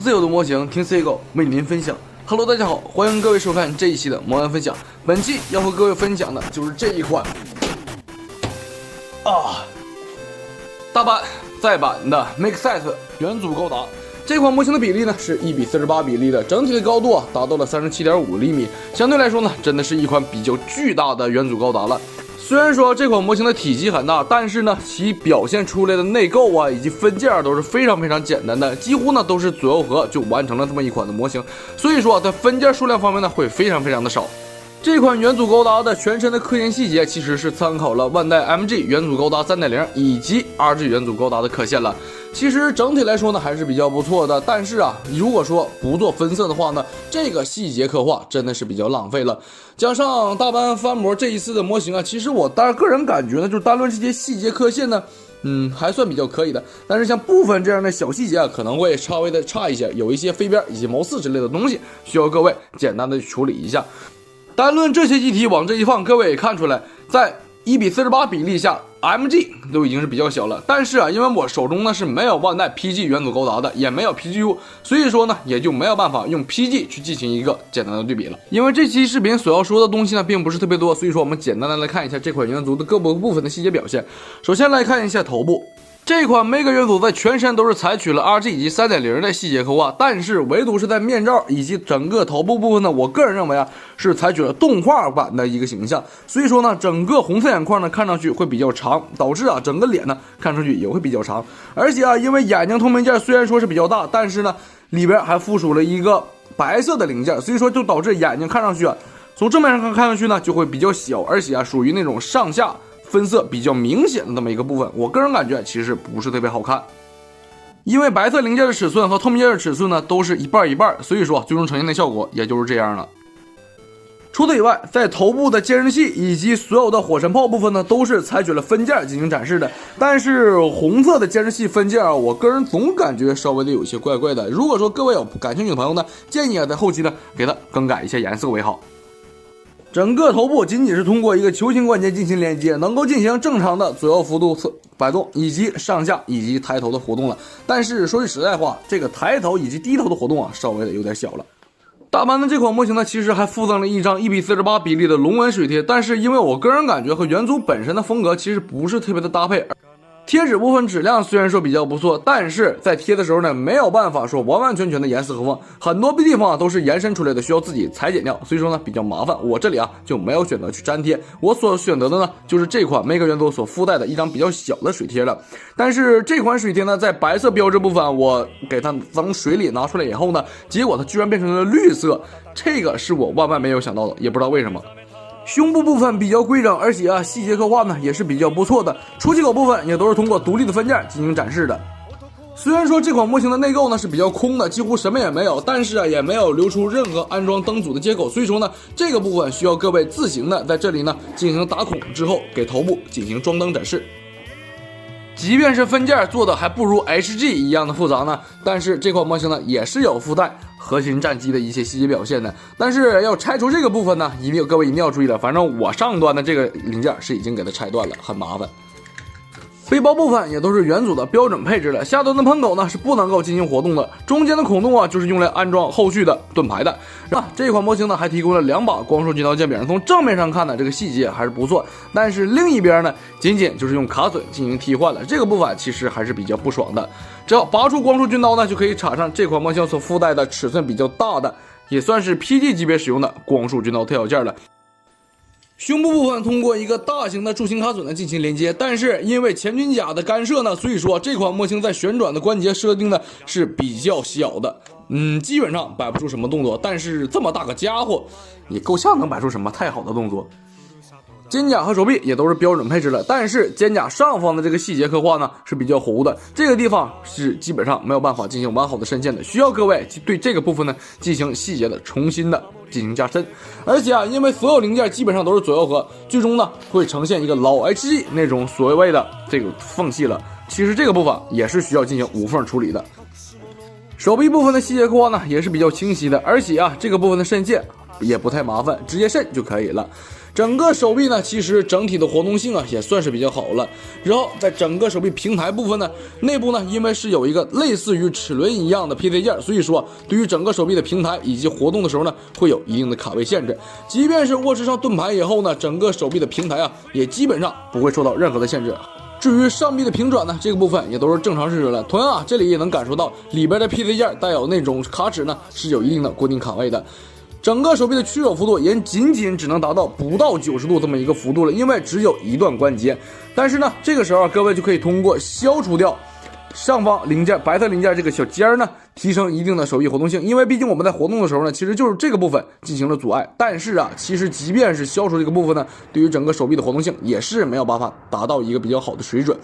自由的模型听 CGO 为您分享。Hello， 大家好，欢迎各位收看这一期的魔玩分享。本期要和各位分享的就是这一款大版再版的 MakeSize 元祖高达。这款模型的比例呢是1:48比例的，整体的高度达到了37.5厘米，相对来说呢，真的是一款比较巨大的元祖高达了。虽然说这款模型的体积很大，但是呢，其表现出来的内构以及分件都是非常简单的，几乎呢都是左右合就完成了这么一款的模型，所以说在分件数量方面呢会非常的少。这款元祖高达的全身的刻线细节其实是参考了万代 MG 元祖高达 3.0 以及 RG 元祖高达的刻线了。其实整体来说呢还是比较不错的，但是如果说不做分色的话呢，这个细节刻画真的是比较浪费了。加上大班翻模这一次的模型其实我个人感觉呢，就是单论这些细节刻线呢，还算比较可以的。但是像部分这样的小细节可能会稍微的差一些，有一些飞边以及毛刺之类的东西，需要各位简单的处理一下。单论这些机体往这一放，各位也看出来，在1:48比例下 MG 都已经是比较小了，但是因为我手中呢是没有万代 PG 元祖高达的，也没有 PGU， 所以说呢也就没有办法用 PG 去进行一个简单的对比了。因为这期视频所要说的东西呢并不是特别多，所以说我们简单的来看一下这款元祖的各部分的细节表现。首先来看一下头部。这款 Mega 元祖在全身都是采取了 RG 以及 3.0 的细节刻画，但是唯独是在面罩以及整个头部部分呢，我个人认为是采取了动画版的一个形象，所以说呢，整个红色眼眶呢看上去会比较长，导致整个脸呢看上去也会比较长，而且因为眼睛透明件虽然说是比较大，但是呢里边还附属了一个白色的零件，所以说就导致眼睛看上去从正面上看上去呢就会比较小，而且属于那种上下分色比较明显的这么一个部分，我个人感觉其实不是特别好看。因为白色零件的尺寸和透明件的尺寸呢都是一半一半，所以说最终呈现的效果也就是这样了。除此以外，在头部的监视器以及所有的火神炮部分呢都是采取了分件进行展示的，但是红色的监视器分件我个人总感觉稍微的有些怪怪的。如果说各位有感兴趣的朋友呢，建议在后期呢给它更改一下颜色为好。整个头部仅仅是通过一个球形关节进行连接，能够进行正常的左右幅度摆动以及上下以及抬头的活动了。但是说句实在话，这个抬头以及低头的活动稍微的有点小了。大班的这款模型呢，其实还附赠了一张1:48比例的龙纹水贴，但是因为我个人感觉和元祖本身的风格其实不是特别的搭配。贴纸部分质量虽然说比较不错，但是在贴的时候呢，没有办法说完全的严丝合缝，很多地方都是延伸出来的，需要自己裁剪掉，所以说呢比较麻烦。我这里就没有选择去粘贴，我所选择的呢就是这款 Mega 元祖所附带的一张比较小的水贴了。但是这款水贴呢，在白色标志部分，我给它从水里拿出来以后呢，结果它居然变成了绿色，这个是我万万没有想到的，也不知道为什么。胸部部分比较规整，而且细节刻画呢也是比较不错的，出气口部分也都是通过独立的分件进行展示的。虽然说这款模型的内构呢是比较空的，几乎什么也没有，但是也没有留出任何安装灯组的接口，所以说呢这个部分需要各位自行的在这里呢进行打孔之后给头部进行装灯展示。即便是分件做的还不如 HG 一样的复杂呢，但是这款模型呢也是有附带核心战机的一些细节表现的。但是要拆除这个部分呢，各位一定要注意了，反正我上端的这个零件是已经给它拆断了，很麻烦。背包部分也都是元祖的标准配置了，下端的喷口呢是不能够进行活动的，中间的孔洞就是用来安装后续的盾牌的。这款模型呢还提供了2把光束军刀剑柄，从正面上看呢这个细节还是不错，但是另一边呢仅就是用卡榫进行替换了，这个部分其实还是比较不爽的。只要拔出光束军刀呢，就可以插上这款模型所附带的尺寸比较大的，也算是 PG 级别使用的光束军刀特效件了。胸部部分通过一个大型的柱形卡榫呢进行连接，但是因为前军甲的干涉呢，所以说这款模型在旋转的关节设定呢是比较小的，基本上摆不出什么动作。但是这么大个家伙，也够呛能摆出什么太好的动作。肩甲和手臂也都是标准配置了，但是肩甲上方的这个细节刻画呢是比较糊的，这个地方是基本上没有办法进行完好的深陷的，需要各位对这个部分呢进行细节的重新的进行加深。而且因为所有零件基本上都是左右合，最终呢会呈现一个老 HG 那种所谓的这个缝隙了，其实这个部分也是需要进行无缝处理的。手臂部分的细节刻画呢也是比较清晰的，而且这个部分的渗线也不太麻烦，直接渗就可以了。整个手臂呢，其实整体的活动性啊也算是比较好了。然后在整个手臂平台部分呢，内部呢因为是有一个类似于齿轮一样的 PC 件，所以说对于整个手臂的平台以及活动的时候呢，会有一定的卡位限制。即便是握持上盾牌以后呢，整个手臂的平台啊也基本上不会受到任何的限制。至于上臂的平转呢，这个部分也都是正常试了。同样啊，这里也能感受到里边的 PC 件带有那种卡尺呢，是有一定的固定卡位的。整个手臂的屈肘幅度也仅只能达到不到90度这么一个幅度了，因为只有一段关节。但是呢，这个时候各位就可以通过消除掉上方零件白色零件这个小尖呢，提升一定的手臂活动性。因为毕竟我们在活动的时候呢，其实就是这个部分进行了阻碍。但是啊，其实即便是消除这个部分呢，对于整个手臂的活动性也是没有办法达到一个比较好的水准。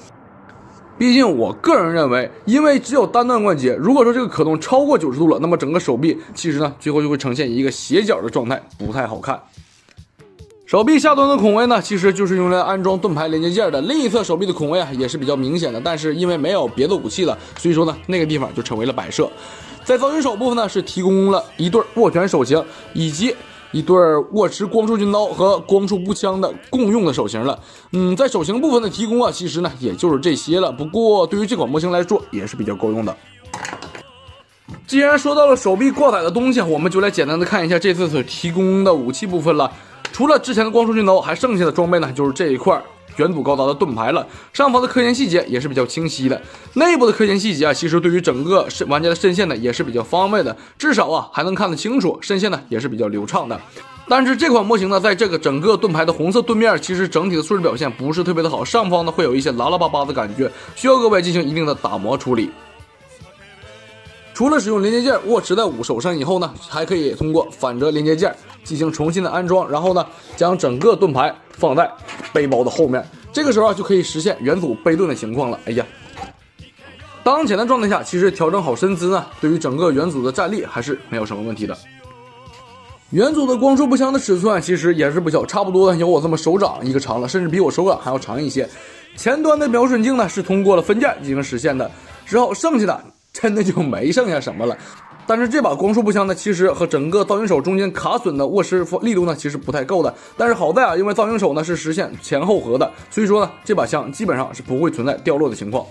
毕竟我个人认为，因为只有单段关节，如果说这个可动超过90度了，那么整个手臂其实呢，最后就会呈现一个斜角的状态，不太好看。手臂下端的孔位呢，其实就是用来安装盾牌连接件的。另一侧手臂的孔位啊，也是比较明显的，但是因为没有别的武器了，所以说呢，那个地方就成为了摆设。在造型手部分呢，是提供了一对握拳手型，以及一对握持光束军刀和光束步枪的共用的手型了。在手型部分的提供啊，其实呢也就是这些了。不过对于这款模型来说，也是比较够用的。既然说到了手臂挂载的东西，我们就来简单的看一下这次所提供的武器部分了。除了之前的光束军刀，还剩下的装备呢，就是这一块元祖高达的盾牌了。上方的刻线细节也是比较清晰的，内部的刻线细节啊，其实对于整个玩家的视线呢也是比较方便的，至少啊还能看得清楚，视线呢也是比较流畅的。但是这款模型呢，在这个整个盾牌的红色盾面，其实整体的素质表现不是特别的好，上方呢会有一些拉拉巴巴的感觉，需要各位进行一定的打磨处理。除了使用连接件握持在手上以后呢，还可以通过反折连接件进行重新的安装，然后呢将整个盾牌放在背包的后面，这个时候就可以实现元祖背盾的情况了。哎呀，当前的状态下，其实调整好身姿呢，对于整个元祖的站立还是没有什么问题的。元祖的光束步枪的尺寸其实也是不小，差不多有我这么手掌一个长了，甚至比我手掌还要长一些。前端的瞄准镜呢是通过了分件进行实现的，之后剩下的真的就没剩下什么了。但是这把光束步枪呢，其实和整个造型手中间卡损的握持力度呢，其实不太够的。但是好在啊，因为造型手呢是实现前后合的，所以说呢，这把枪基本上是不会存在掉落的情况。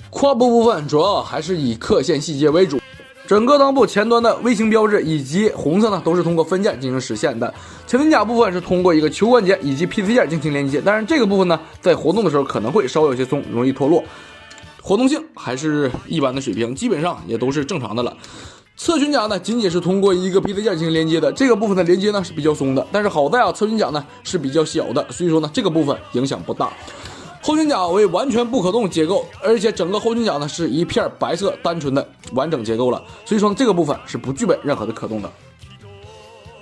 胯部部分主要还是以刻线细节为主，整个裆部前端的微型标志以及红色呢，都是通过分件进行实现的。前臀甲部分是通过一个球关节以及 PC 件进行连接，但是这个部分呢，在活动的时候可能会稍微有些松，容易脱落。活动性还是一般的水平，基本上也都是正常的了。侧裙甲呢，仅仅是通过一个 PC 件进行连接的，这个部分的连接呢是比较松的，但是好在啊，侧裙甲呢是比较小的，所以说呢这个部分影响不大。后裙甲为完全不可动结构，而且整个后裙甲呢是一片白色单纯的完整结构了，所以说这个部分是不具备任何的可动的。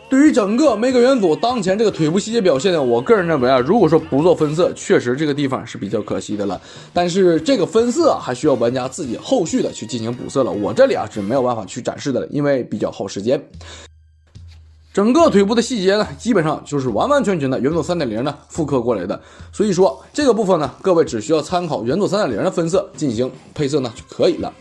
对于整个Mega元祖当前这个腿部细节表现呢，我个人认为啊，如果说不做分色，确实这个地方是比较可惜的了。但是这个分色还需要玩家自己后续的去进行补色了，我这里啊是没有办法去展示的了，因为比较耗时间。整个腿部的细节呢，基本上就是完完全全的元祖 3.0 呢复刻过来的，所以说这个部分呢，各位只需要参考元祖 3.0 的分色进行配色呢就可以了。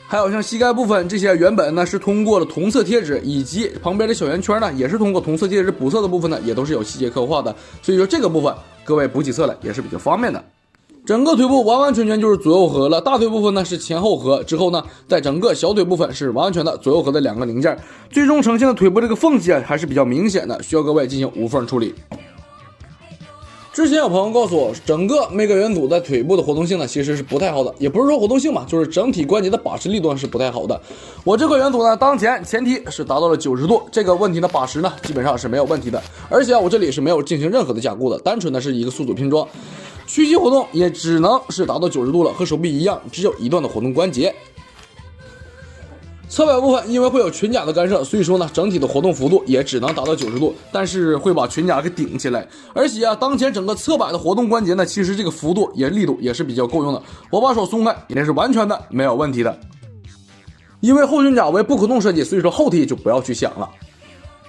还有像膝盖部分这些原本呢是通过了同色贴纸，以及旁边的小圆圈呢也是通过同色贴纸补色的部分呢也都是有细节刻画的，所以说这个部分各位补起色来也是比较方便的。整个腿部完完全全就是左右合了，大腿部分呢是前后合，之后呢在整个小腿部分是完全的左右合的两个零件，最终呈现的腿部这个缝隙啊还是比较明显的，需要各位进行无缝处理。之前有朋友告诉我，整个Mega元祖在腿部的活动性呢其实是不太好的，也不是说活动性嘛，就是整体关节的把持力度是不太好的。我这款元祖呢，当前提是达到了90度，这个问题的把持呢基本上是没有问题的，而且我这里是没有进行任何的加固的，单纯的是一个速组拼装。屈膝活动也只能是达到90度了，和手臂一样，只有一段的活动关节。侧摆部分因为会有裙甲的干涉，所以说呢，整体的活动幅度也只能达到90度，但是会把裙甲给顶起来。而且啊，当前整个侧摆的活动关节呢，其实这个幅度力度也是比较够用的。我把手松开，也是完全的没有问题的。因为后裙甲为不可动设计，所以说后提就不要去想了。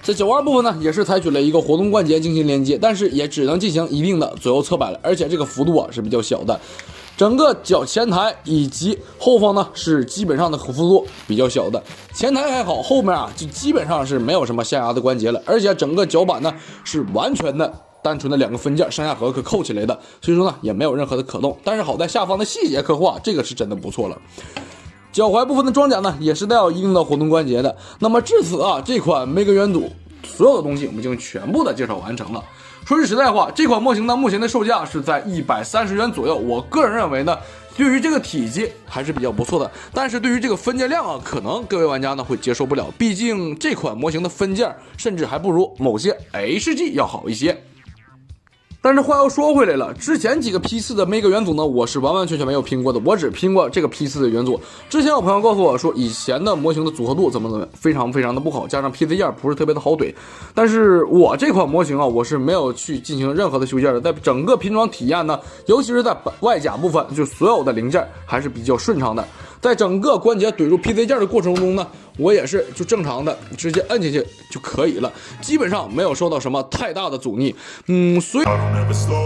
这脚腕部分呢，也是采取了一个活动关节进行连接，但是也只能进行一定的左右侧摆了，而且这个幅度啊是比较小的。整个脚前台以及后方呢是基本上的可复度比较小的，前台还好，后面啊就基本上是没有什么下压的关节了，而且整个脚板呢是完全的单纯的2个分件上下颌可扣起来的，所以说呢也没有任何的可动，但是好在下方的细节刻画这个是真的不错了。脚踝部分的装甲呢也是带有一定的活动关节的。那么至此啊，这款梅格元祖所有的东西我们已经全部的介绍完成了。说句实在话，这款模型呢目前的售价是在130元左右，我个人认为呢对于这个体积还是比较不错的，但是对于这个分件量啊，可能各位玩家呢会接受不了，毕竟这款模型的分件甚至还不如某些 HG 要好一些。但是话又说回来了，之前几个 P4 的梅格元祖呢，我是完完全全没有拼过的，我只拼过这个 P4 的元祖。之前有朋友告诉我说，以前的模型的组合度怎么非常的不好，加上 PC 件不是特别的好怼。但是我这款模型啊，我是没有去进行任何的修件的，在整个拼装体验呢，尤其是在外甲部分，就所有的零件还是比较顺畅的。在整个关节怼入 PC 件的过程中呢，我也是就正常的直接摁进去就可以了，基本上没有受到什么太大的阻逆。所以I don't ever slow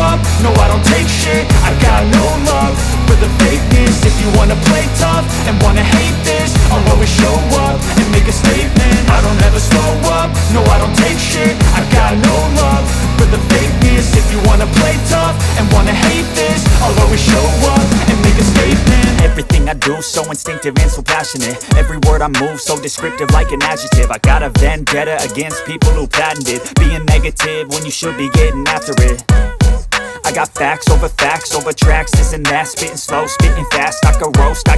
up, no I don't take shit. I got no love for the fakeness. If you wanna play tough and wanna hate this, I'll always show up and make a statement. I don't ever slow up, no I don't take shit. I got no love for the fakeness. If you wanna play tough and wanna hate this, I'll always show up and make a statement. Everything I do so instinctive and so passionate. Every word I move so descriptive like an adjective. I got a vendetta against people who patented being negative when you should be getting after it. I got facts over tracks, isn't that spitting slow, spitting fast, I can roast.